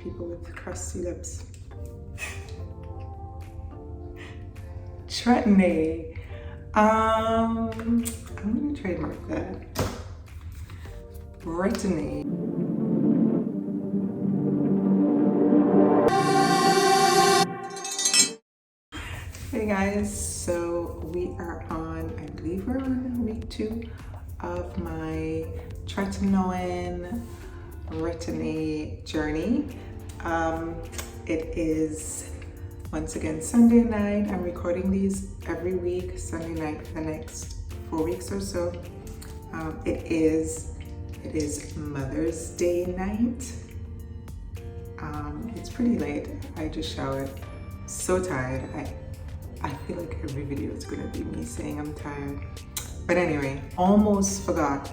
people with crusty lips. Tretinoin. I'm gonna trademark that. Tretinoin. Hey guys, so we are on, I believe we're on week 2 of my Tretinoin journey. It is once again Sunday night. I'm recording these every week, Sunday night for the next 4 weeks or so. It is Mother's Day night. It's pretty late. I just showered. So tired. I feel like every video is gonna be me saying I'm tired. But anyway, almost forgot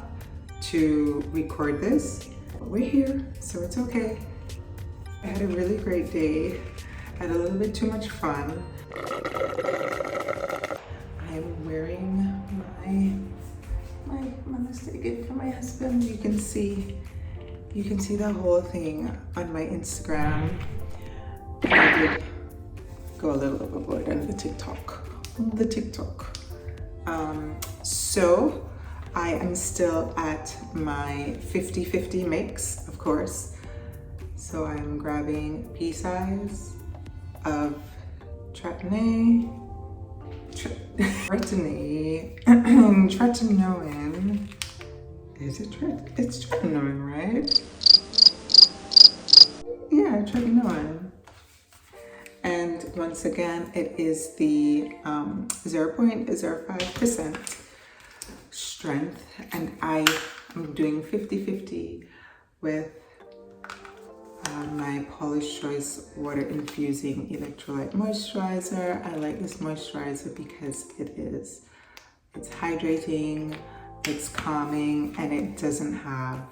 to record this, but we're here, so it's okay. I had a really great day. I had a little bit too much fun. I'm wearing my Mother's Day gift for my husband. You can see the whole thing on my Instagram. I did go a little overboard on the TikTok. So I am still at my 50-50 mix, of course. So I'm grabbing pea size of Tretinoin. Is it it's Tretinoin, right? Yeah, Tretinoin. And once again, it is the 0.05% strength, and I am doing 50-50 with my Polish Choice water infusing electrolyte moisturizer. I like this moisturizer because it's hydrating, it's calming, and it doesn't have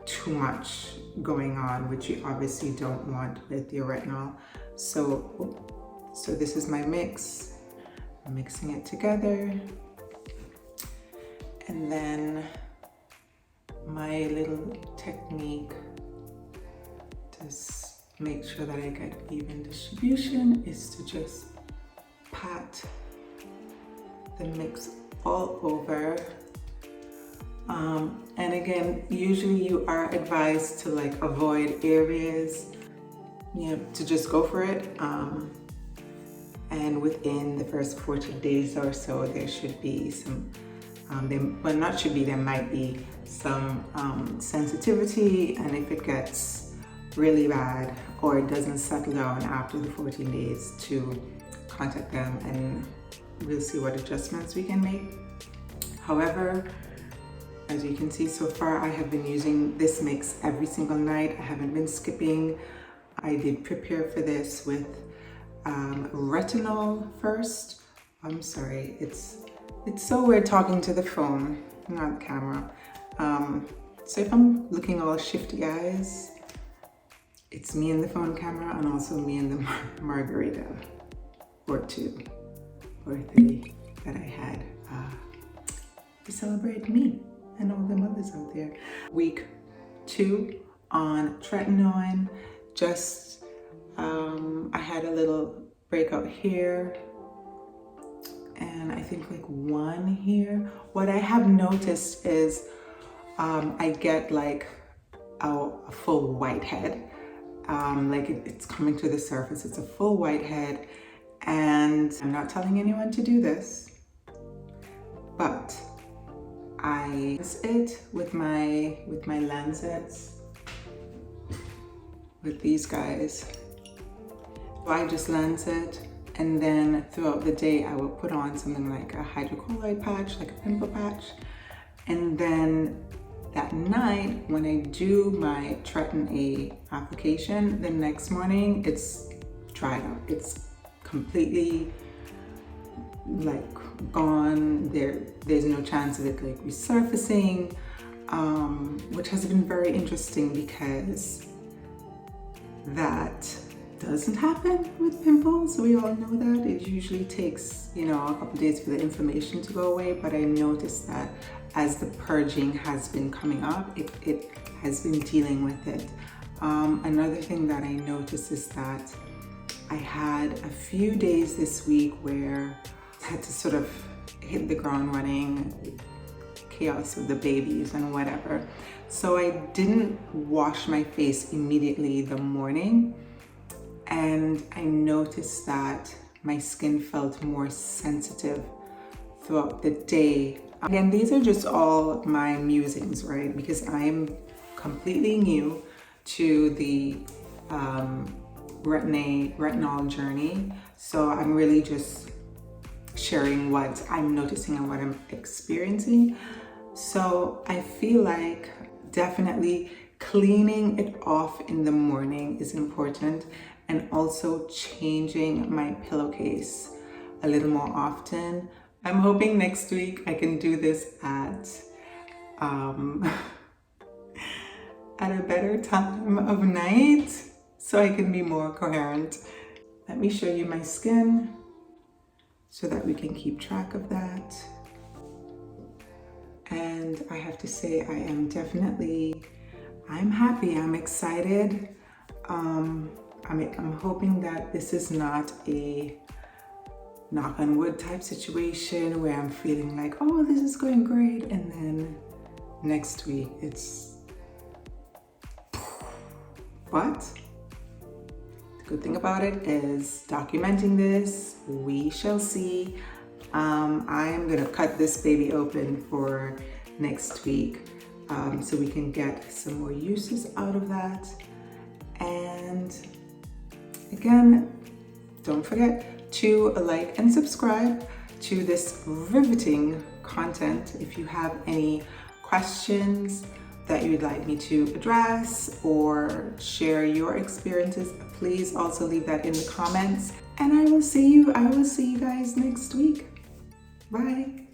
too much going on, which you obviously don't want with your retinol. So this is my mix. I'm mixing it together. And then my little technique to make sure that I get even distribution is to just pat the mix all over. And again, usually you are advised to like avoid areas, you know, to just go for it. And within the first 14 days or so, there should be some, there might be some sensitivity, and if it gets really bad or it doesn't settle down after the 14 days, to contact them and we'll see what adjustments we can make. However, as you can see so far, I have been using this mix every single night. I haven't been skipping. I did prepare for this with retinol first. I'm sorry, it's so weird talking to the phone, not the camera. So if I'm looking all shifty eyes, it's me in the phone camera and also me in the margarita, or 2 or 3 that I had to celebrate me and all the mothers out there. Week 2 on Tretinoin. Just I had a little breakout here, and I think like 1 here. What I have noticed is I get like a full whitehead, like it's coming to the surface. It's a full whitehead, and I'm not telling anyone to do this, but I use it with my Lancets, with these guys. So I just Lancet, and then throughout the day I will put on something like a hydrocolloid patch, like a pimple patch, and then that night when I do my Tretinoin application, the next morning it's dried up. It's completely like gone. There's no chance of it like resurfacing, which has been very interesting because that doesn't happen with pimples. We all know that. It usually takes, you know, a couple days for the inflammation to go away, but I noticed that as the purging has been coming up, it has been dealing with it. Another thing that I noticed is that I had a few days this week where I had to sort of hit the ground running, chaos with the babies and whatever. So I didn't wash my face immediately the morning, and I noticed that my skin felt more sensitive throughout the day. Again, these are just all my musings, right? Because I'm completely new to the retinol journey. So I'm really just sharing what I'm noticing and what I'm experiencing. So I feel like definitely cleaning it off in the morning is important, and also changing my pillowcase a little more often. I'm hoping next week I can do this at at a better time of night so I can be more coherent. Let me show you my skin so that we can keep track of that. And I have to say, I'm happy, I'm excited. I'm hoping that this is not a knock on wood type situation where I'm feeling like, oh, this is going great, and then next week it's... But the good thing about it is documenting this, we shall see. I am gonna cut this baby open for next week so we can get some more uses out of that. And again, don't forget to like and subscribe to this riveting content. If you have any questions that you'd like me to address or share your experiences, please also leave that in the comments. And I will see you guys next week. Bye.